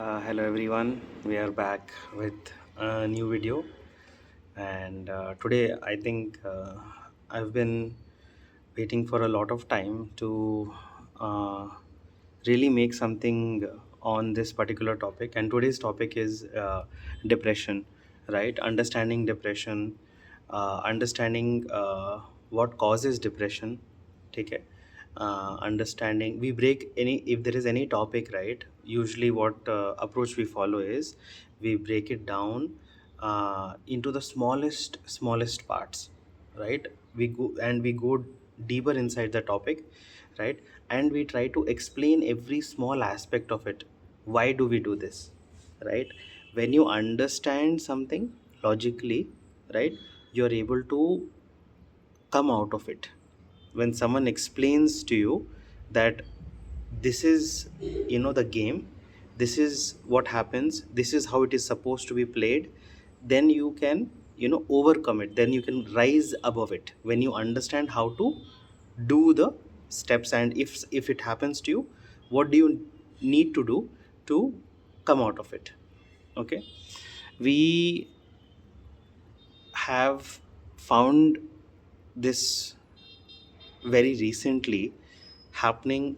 Hello everyone, we are back with a new video, and today I think I've been waiting for a lot of time to uh, really make something on this particular topic. And today's topic is depression, right? Understanding depression, understanding what causes depression. Take it. Understanding, we break any, if there is any topic, right? Usually what approach we follow is we break it down into the smallest parts, right? We go deeper inside the topic, right? And we try to explain every small aspect of it. Why do we do this, right? When you understand something logically, right, you're able to come out of it. When someone explains to you that this is, the game, this is what happens, this is how it is supposed to be played, then you can, overcome it, then you can rise above it when you understand how to do the steps. And if it happens to you, what do you need to do to come out of it? Okay. We have found this very recently happening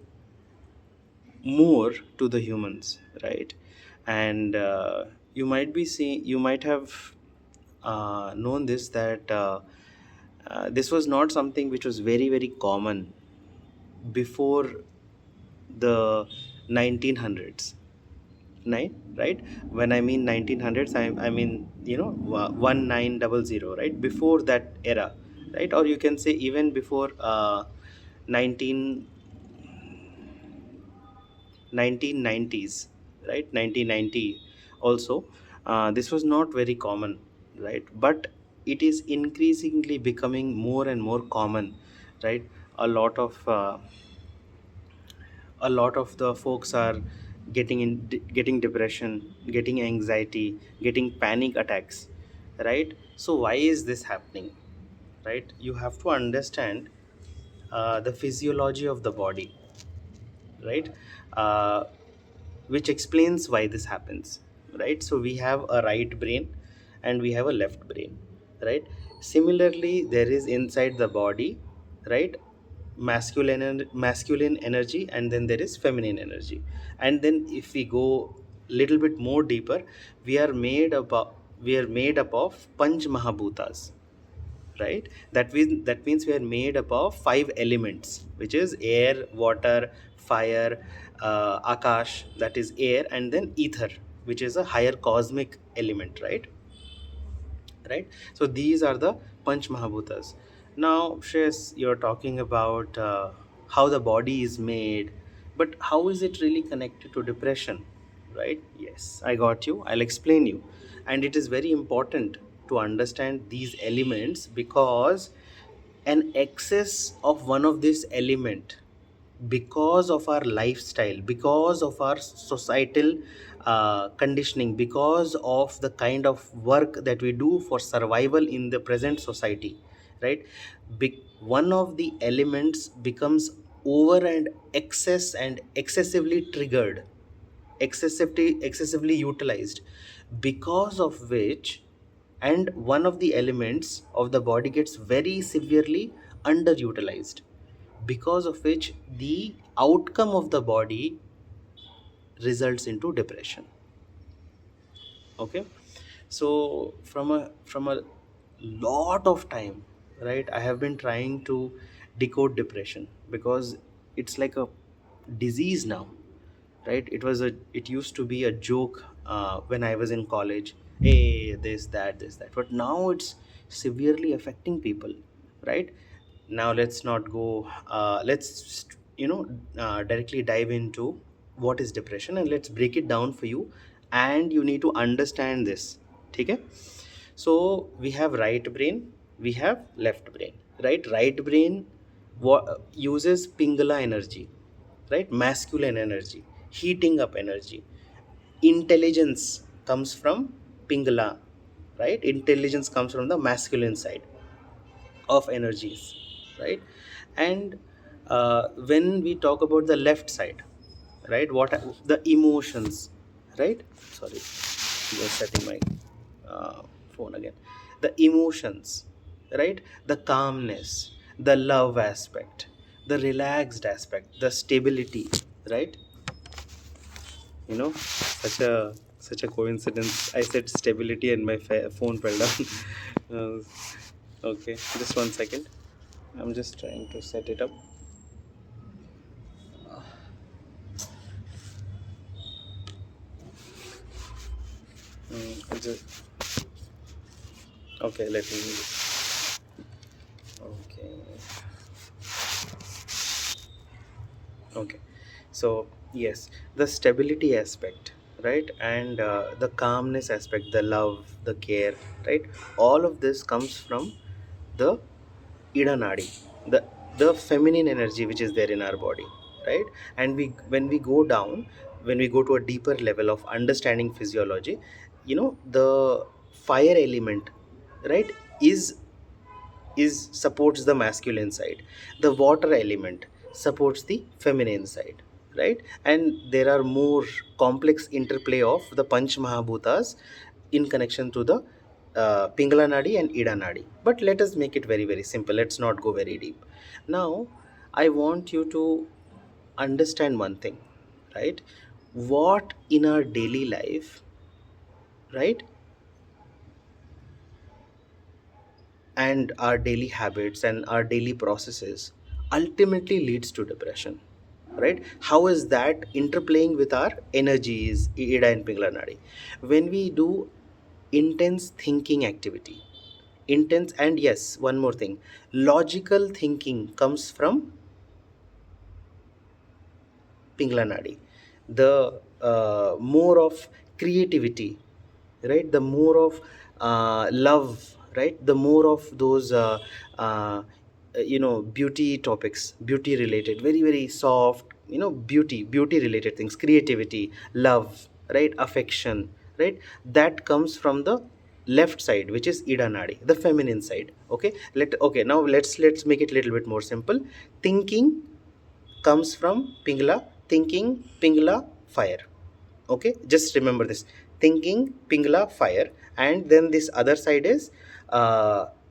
more to the humans, right? And you might have known this, that this was not something which was very common before the 1900s. Right? When I mean 1900s, I mean, 1900, right? Before that era, right? Or you can say even before 19 1990s, right? 1990 also. This was not very common, right? But it is increasingly becoming more and more common, right? a lot of uh, a lot of the folks are getting depression, getting anxiety, getting panic attacks, right? So why is this happening, right? You have to understand the physiology of the body, right? uh, which explains why this happens, right? So we have a right brain and we have a left brain, right? Similarly, there is inside the body, right, masculine energy, and then there is feminine energy. And then if we go little bit more deeper, we are made up of panch mahabhutas, right? That means we are made up of five elements, which is air, water, fire, akash, that is air, and then ether, which is a higher cosmic element, right? So these are the panch mahabhutas. Now, Shreyas, you're talking about how the body is made, but how is it really connected to depression, right? Yes, I got you, I'll explain you. And it is very important to understand these elements, because an excess of one of this element, because of our lifestyle, because of our societal conditioning, because of the kind of work that we do for survival in the present society, right? One of the elements becomes over and excess and excessively triggered, excessively utilized, because of which, and one of the elements of the body gets very severely underutilized, because of which the outcome of the body results into depression. Okay. So from a lot of time, right, I have been trying to decode depression, because it's like a disease now, right? It used to be a joke when I was in college. Hey, this that, but now it's severely affecting people, right? Now let's not go let's directly dive into what is depression, and let's break it down for you. And you need to understand this. Okay. So we have right brain, we have left brain, right? Right brain uses pingala energy, right? Masculine energy, heating up energy. Intelligence comes from pingala, right? Intelligence comes from the masculine side of energies, right? And when we talk about the left side, right, what the emotions, right? Sorry, just setting my uh, phone again. The emotions, right? The calmness, the love aspect, the relaxed aspect, the stability, right? You know, such a coincidence. I said stability and my phone fell down. Okay, just 1 second. I'm just trying to set it up. Okay, let me. Okay. Okay, so yes, the stability aspect, right, and the calmness aspect, the love, the care, right, all of this comes from the ida nadi, the feminine energy which is there in our body, right? And we when we go down, when we go to a deeper level of understanding physiology, the fire element, right, is supports the masculine side. The water element supports the feminine side, right? And there are more complex interplay of the panch mahabhutas in connection to the pingala nadi and ida nadi. But let us make it very very simple. Let's not go very deep. Now I want you to understand one thing, right? What in our daily life, right, and our daily habits and our daily processes ultimately leads to depression, right? How is that interplaying with our energies, ida and pingala nadi? When we do intense thinking activity, intense, and yes, one more thing, logical thinking comes from pingala nadi. The more of creativity, right, the more of love, right, the more of those uh, beauty topics, beauty related, very very soft, beauty related things, creativity, love, right, affection, right, that comes from the left side, which is ida nadi, the feminine side. Okay, okay, now let's make it a little bit more simple. Thinking comes from pingala, thinking, pingala, fire. Okay, just remember this: thinking, pingala, fire. And then this other side is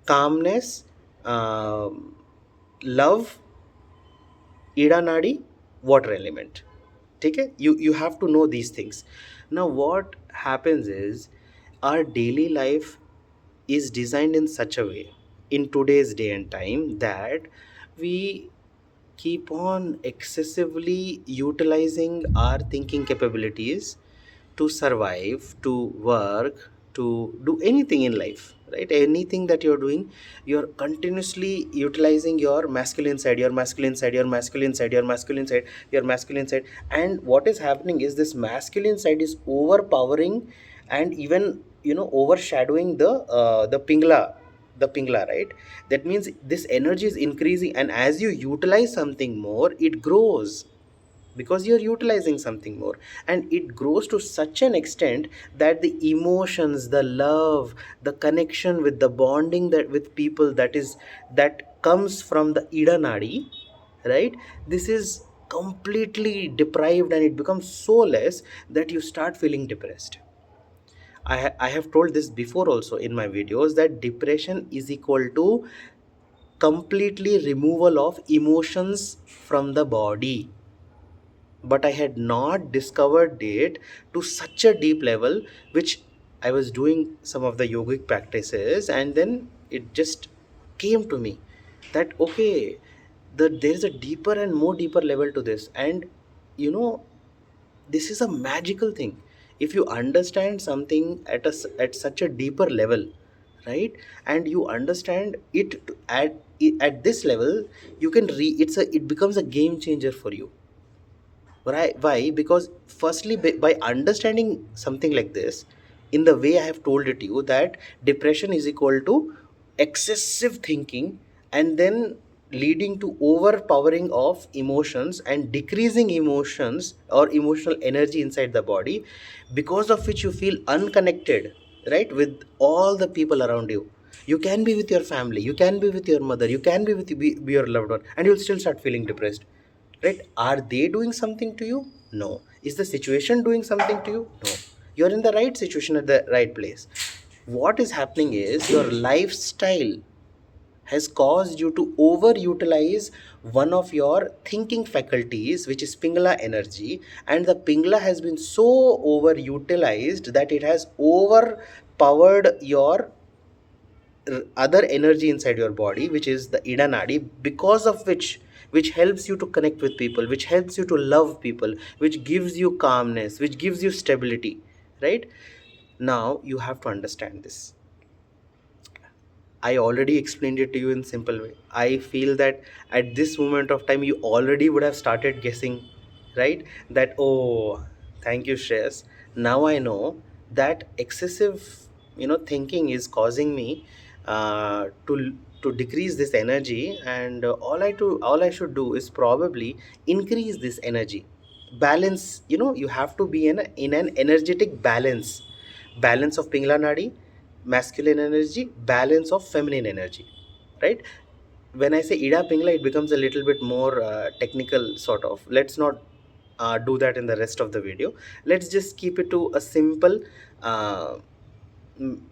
calmness, um love, ida nadi, water element. Okay, you have to know these things. Now what happens is, our daily life is designed in such a way in today's day and time that we keep on excessively utilizing our thinking capabilities to survive, to work, to do anything in life, right? Anything that you're doing, you're continuously utilizing your masculine side, your masculine side, your masculine side, your masculine side, your masculine side. And what is happening is, this masculine side is overpowering and even overshadowing the pingla, right? That means this energy is increasing, and as you utilize something more, it grows, because you're utilizing something more. And it grows to such an extent that the emotions, the love, the connection with the bonding that with people, that comes from the ida nadi, right, this is completely deprived, and it becomes so less that you start feeling depressed. I have told this before also in my videos, that depression is equal to completely removal of emotions from the body. But I had not discovered it to such a deep level, which I was doing some of the yogic practices, and then it just came to me that okay, there is a deeper and more deeper level to this. And you know this is a magical thing. If you understand something at such a deeper level, right, and you understand it at this level, you can it becomes a game changer for you. Why? Because firstly, by understanding something like this, in the way I have told it to you, that depression is equal to excessive thinking, and then leading to overpowering of emotions and decreasing emotions or emotional energy inside the body, because of which you feel unconnected, right, with all the people around you. You can be with your family, you can be with your mother, you can be with be your loved one, and you'll still start feeling depressed, right? Are they doing something to you? No. Is the situation doing something to you? No. You're in the right situation at the right place. What is happening is your lifestyle has caused you to overutilize one of your thinking faculties, which is Pingala energy, and the Pingala has been so overutilized that it has overpowered your other energy inside your body, which is the Ida Nadi, because of which helps you to connect with people, which helps you to love people, which gives you calmness, which gives you stability, right? Now you have to understand this. I already explained it to you in simple way. I feel that at this moment of time you already would have started guessing, right? That, oh, thank you, Shreyas. Now I know that excessive, thinking is causing me to decrease this energy, and all I should do is probably increase this energy. Balance. You have to be in an energetic balance of Pingla Nadi, masculine energy, balance of feminine energy, right? When I say Ida Pingla, it becomes a little bit more technical sort of. Let's not do that in the rest of the video. Let's just keep it to a simple uh, m-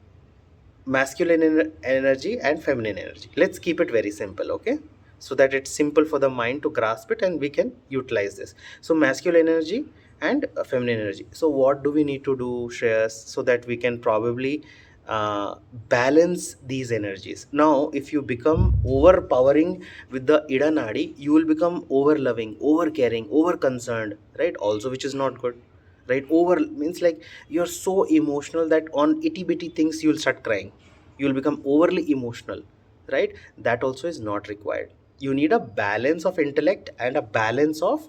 masculine energy and feminine energy. Let's keep it very simple, okay? So that it's simple for the mind to grasp it and we can utilize this. So masculine energy and feminine energy. So what do we need to do, Shreyas, so that we can probably uh, balance these energies? Now if you become overpowering with the Ida Nadi, you will become over loving, over caring, over concerned, right? Also, which is not good, right? Over means like you're so emotional that on itty bitty things you'll start crying. You'll become overly emotional, right? That also is not required. You need a balance of intellect and a balance of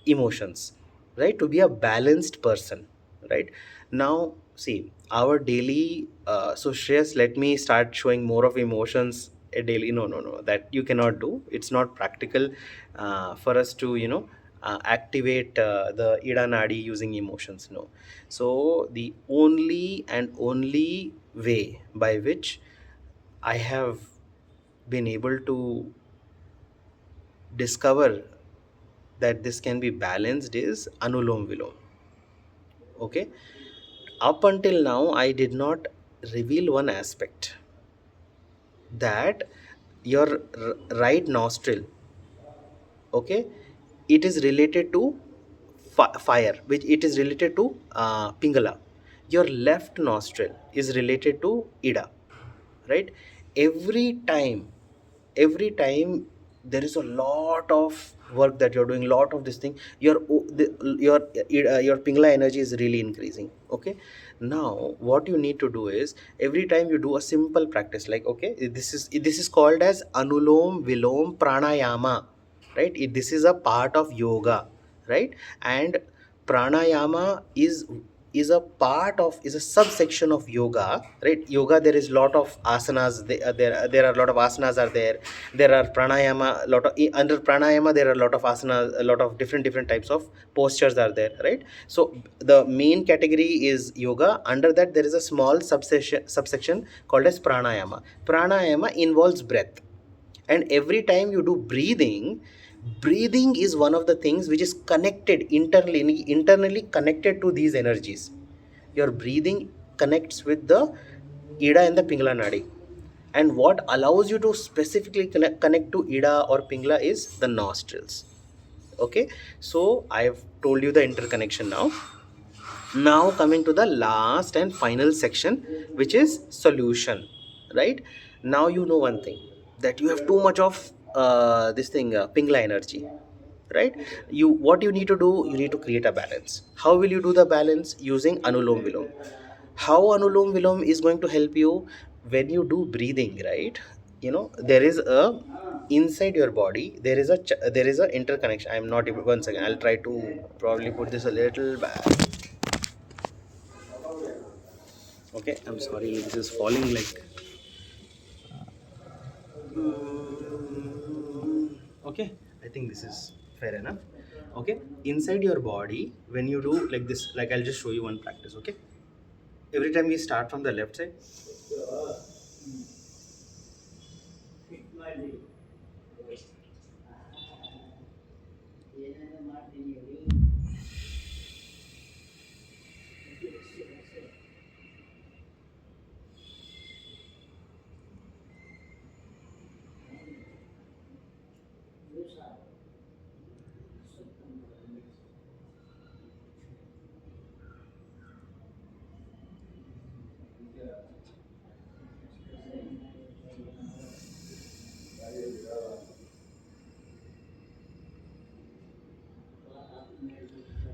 emotions, right, to be a balanced person, right? Now see our daily so Shreyas, let me start showing more of emotions a daily. No, no, no, that you cannot do. It's not practical for us to activate the Ida Nadi using emotions. No. So the only and only way by which I have been able to discover that this can be balanced is Anulom Vilom. Okay. Up until now, I did not reveal one aspect, that your right nostril, okay, it is related to fire, which it is related to Pingala. Your left nostril is related to Ida, right? Every time every time there is a lot of work that you're doing, lot of this thing, your Pingala energy is really increasing, okay? Now what you need to do is, every time you do a simple practice, like, okay, this is called as Anulom Vilom Pranayama, right? This is a part of yoga, right? And pranayama is a part of, is a subsection of yoga, right? Yoga, there is lot of asanas, there are a lot of asanas are there. There are pranayama, under pranayama there are a lot of asanas, a lot of different types of postures are there, right? So the main category is yoga. Under that there is a small subsection called as pranayama. Pranayama involves breath, and every time you do breathing is one of the things which is connected internally connected to these energies. Your breathing connects with the Ida and the Pingala Nadi, and what allows you to specifically connect to Ida or Pingala is the nostrils, okay? So I've told you the interconnection. Now coming to the last and final section, which is solution, right? Now you know one thing, that you have too much of this thing, Pingla energy, right? What you need to do, you need to create a balance. How will you do the balance? Using Anulom Vilom. How Anulom Vilom is going to help you? When you do breathing, right, there is a, inside your body there is there is a interconnection. I'm not even, once again I'll try to probably put this a little back. Okay, I'm sorry, this is falling like. Okay, I think this is fair enough. Okay, inside your body, when you do like this, like I'll just show you one practice, okay? Every time we start from the left side,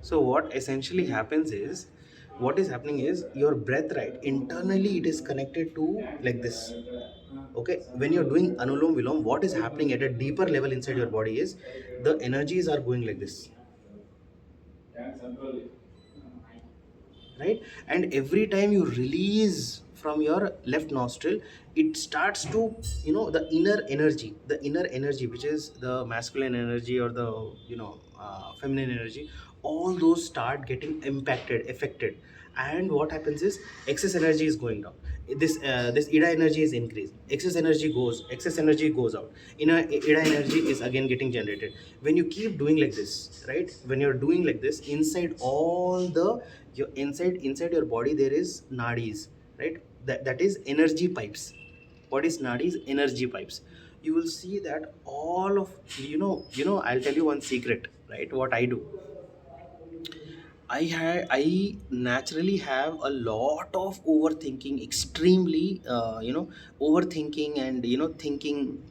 So what essentially happens is, what is happening is your breath, right? Internally, it is connected to like this. Okay, when you're doing anulom vilom, what is happening at a deeper level inside your body is the energies are going like this, right? And every time you release from your left nostril, it starts to, the inner energy, which is the masculine energy or the, feminine energy, all those start getting impacted, affected. And what happens is excess energy is going down. This ida energy is increased, excess energy goes out, inner ida energy is again getting generated. When you keep doing like this, right? When you're doing like this, inside all the, your inside your body, there is nadis, right? That is energy pipes. What is nadis? Energy pipes. You will see that all of, I'll tell you one secret, right? What I do, I naturally have a lot of overthinking, extremely, overthinking and, thinking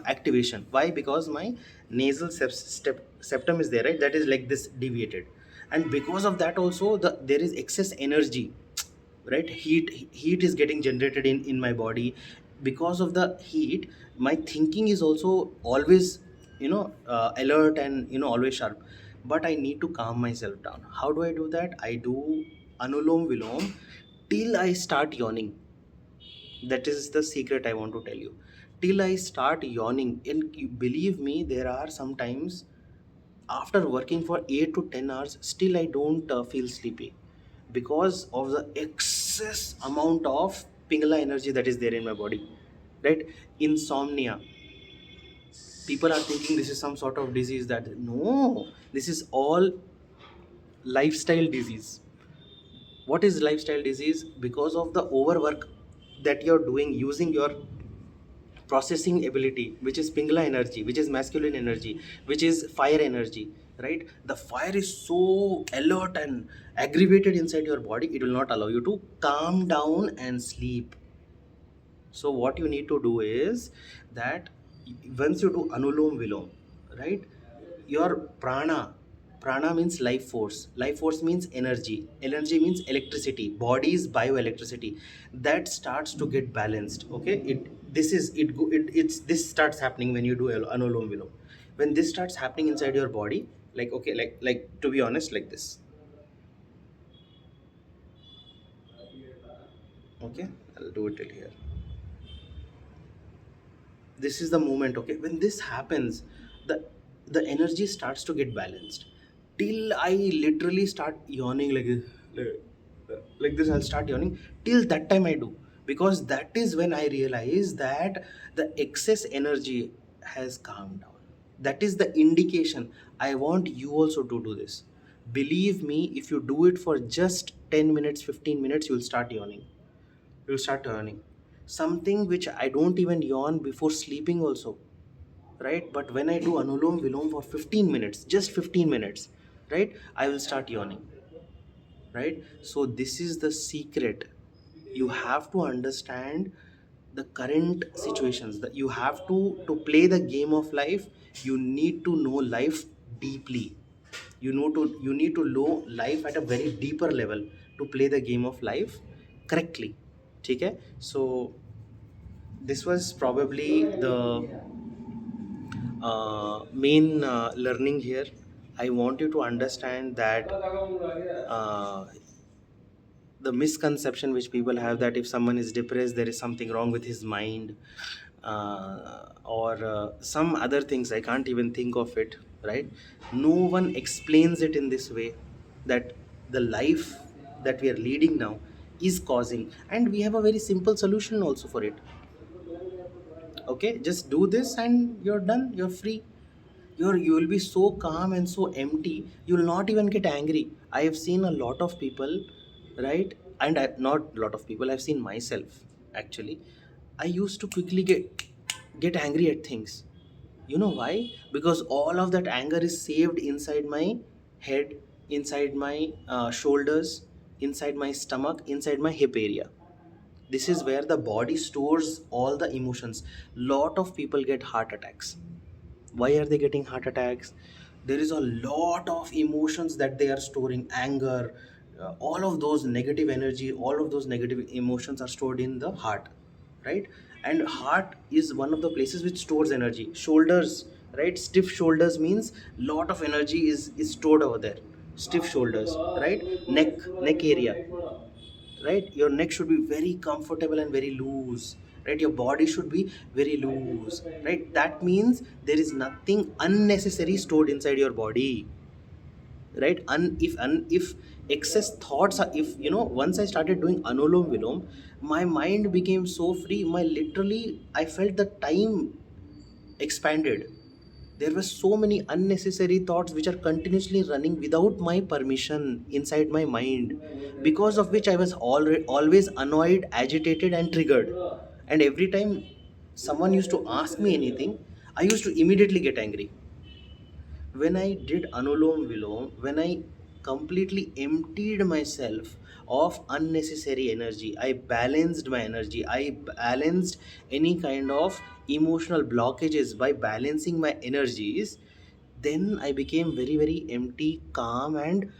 activation. Why? Because my nasal septum is there, right? That is like this deviated, and because of that also, there is excess energy, right? Heat is getting generated in my body. Because of the heat, my thinking is also always, alert and, always sharp. But I need to calm myself down. How do I do that? I do anulom vilom till I start yawning. That is the secret I want to tell you. Till I start yawning. And believe me, there are sometimes, after working for 8 to 10 hours, still I don't feel sleepy, because of the excess amount of pingala energy that is there in my body, right? Insomnia. People are thinking this is some sort of disease. That, no, this is all lifestyle disease. What is lifestyle disease? Because of the overwork that you're doing, using your processing ability, which is pingala energy, which is masculine energy, which is fire energy, right? The fire is so alert and aggravated inside your body, it will not allow you to calm down and sleep. So what you need to do is that, once you do anulom vilom, right, your prana means life force. Life force means energy. Energy means electricity. Body is bioelectricity. That starts to get balanced. Okay, it's this starts happening when you do anulom vilom. When this starts happening inside your body, like, okay, like to be honest, like this. Okay, I'll do it till here. This is the moment. Okay, when this happens, the the energy starts to get balanced, till I literally start yawning like this, like this. I'll start yawning. Till that time I do, because that is when I realize that the excess energy has calmed down. That is the indication. I want you also to do this. Believe me, if you do it for just 10 minutes, 15 minutes, you'll start yawning. You'll start earning something which I don't even yawn before sleeping also, right? But when I do anulom vilom for 15 minutes, just 15 minutes, right, I will start yawning, right? So this is the secret. You have to understand the current situations, that you have to play the game of life. You need to know life deeply. You need to know life at a very deeper level to play the game of life correctly. Okay, so this was probably the main learning here. I want you to understand that uh, the misconception which people have, that if someone is depressed, there is something wrong with his mind, or some other things, I can't even think of it, right? No one explains it in this way, that the life that we are leading now is causing, and we have a very simple solution also for it. Okay, just do this and you're done, you're free. You will be so calm and so empty, you will not even get angry. I have seen a lot of people, right? And not a lot of people, I've seen myself actually. I used to quickly get angry at things, You know why? Because all of that anger is saved inside my head, inside my shoulders, inside my stomach, inside my hip area. This is where the body stores all the emotions. Lot of people get heart attacks. Why are they getting heart attacks? There is a lot of emotions that they are storing. Anger, all of those negative energy, all of those negative emotions are stored in the heart, right? And heart is one of the places which stores energy. Shoulders, right? Stiff shoulders means lot of energy is stored over there. Stiff shoulders, right? Neck area, right? Your neck should be very comfortable and very loose, right? Your body should be very loose, right? That means there is nothing unnecessary stored inside your body, right? If excess thoughts are, if you know, once I started doing anulom vilom, my mind became so free. My literally, I felt the time expanded. There were so many unnecessary thoughts which are continuously running without my permission inside my mind, because of which I was always annoyed, agitated, and triggered. And every time someone used to ask me anything, I used to immediately get angry. When I did Anulom Vilom, when I completely emptied myself of unnecessary energy, I balanced my energy, I balanced any kind of emotional blockages by balancing my energies, then I became very, very empty, calm, and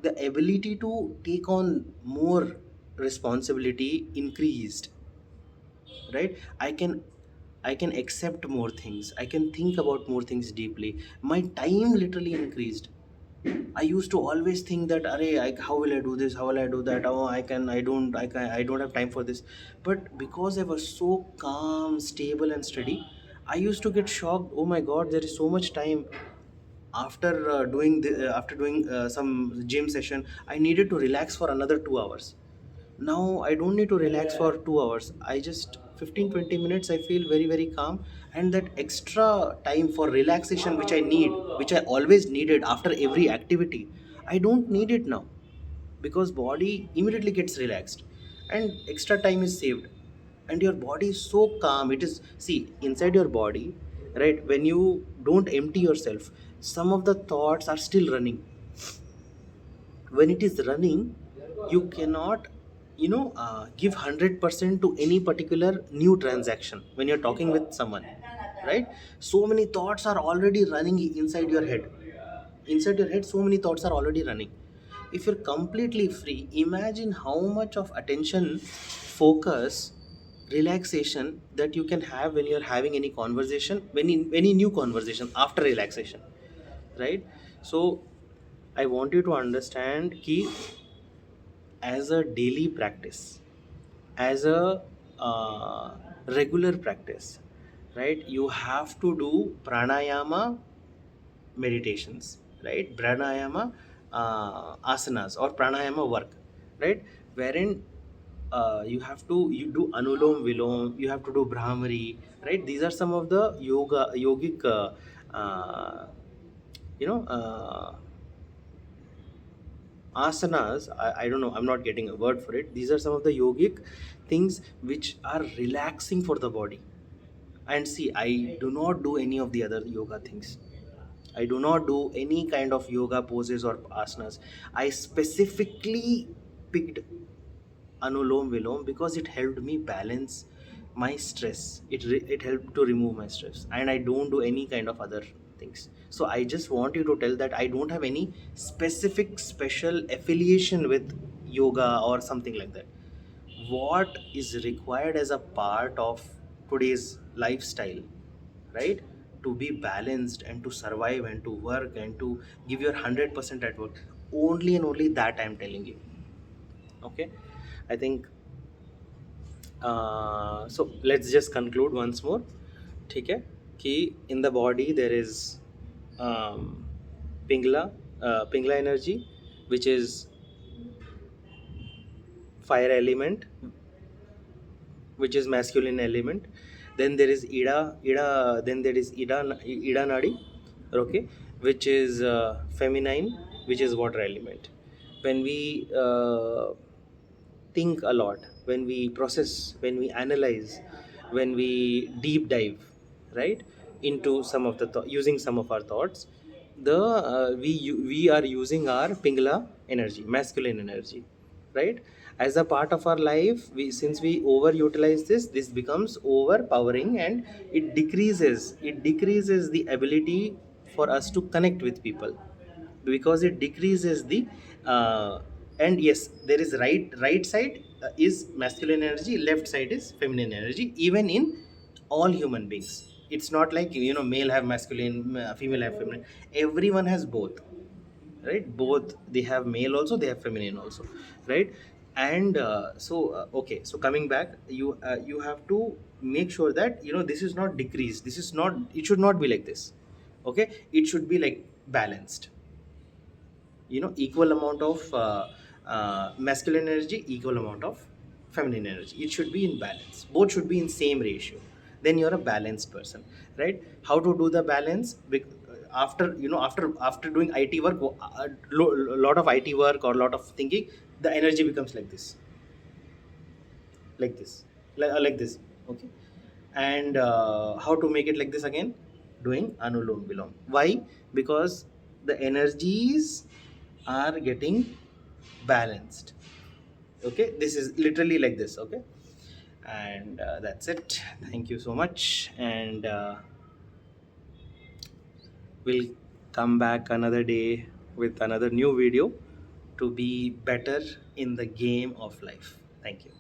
the ability to take on more responsibility increased, right? I can accept more things, I can think about more things deeply. My time literally increased. I used to always think that, Arey, how will I do this? How will I do that? Oh, I don't have time for this. But because I was so calm, stable, and steady, I used to get shocked. Oh my God, there is so much time. After doing some gym session, I needed to relax for another 2 hours. Now I don't need to relax for 2 hours. I just 15-20 minutes, I feel very, very calm. And that extra time for relaxation which I need, which I always needed after every activity, I don't need it now, because body immediately gets relaxed and extra time is saved. And your body is so calm. It is, see, inside your body, right? When you don't empty yourself, some of the thoughts are still running. When it is running, you cannot, give 100% to any particular new transaction. When you're talking with someone, right? So many thoughts are already running inside your head. Inside your head, so many thoughts are already running. If you're completely free, imagine how much of attention, focus, relaxation that you can have when you're having any conversation, any new conversation after relaxation, right? So I want you to understand key, as a daily practice, as a regular practice, right? You have to do pranayama meditations, right? Pranayama asanas or pranayama work, right? Wherein you do anulom vilom, you have to do brahmari, right? These are some of the yogic you know asanas. I don't know, I'm not getting a word for it. These are some of the yogic things which are relaxing for the body. And see, I do not do any of the other yoga things. I do not do any kind of yoga poses or asanas. I specifically picked Anulom Vilom because it helped me balance my stress. It helped to remove my stress, and I don't do any kind of other things. So I just want you to tell that I don't have any specific special affiliation with yoga or something like that. What is required as a part of today's lifestyle, right? To be balanced and to survive and to work and to give your 100% at work, only and only that I'm telling you. Okay, I think so let's just conclude once more. ठीक है कि in the body there is um, pingla pingla energy, which is fire element, which is masculine element. Then there is ida, then there is ida nadi, okay, which is feminine, which is water element. When we think a lot, when we process, when we analyze, when we deep dive, right? into some of the using some of our thoughts, the we are using our pingala energy, masculine energy, right? As a part of our life, we, since we overutilize this becomes overpowering, and it decreases the ability for us to connect with people, because it decreases the and yes, there is right side is masculine energy, left side is feminine energy, even in all human beings. It's not like, male have masculine, female have feminine. Everyone has both, right? Both, they have male also, they have feminine also, right? And okay, so coming back, you have to make sure that, this is not decreased, this is not, it should not be like this. Okay, it should be like balanced, equal amount of masculine energy, equal amount of feminine energy. It should be in balance, both should be in same ratio. Then you're a balanced person, right? How to do the balance? After, after doing IT work, a lot of IT work or a lot of thinking, the energy becomes like this, like this. Okay, and how to make it like this again? Doing anulom vilom. Why? Because the energies are getting balanced. Okay, this is literally like this. Okay, and that's it. Thank you so much, and we'll come back another day with another new video to be better in the game of life. Thank you.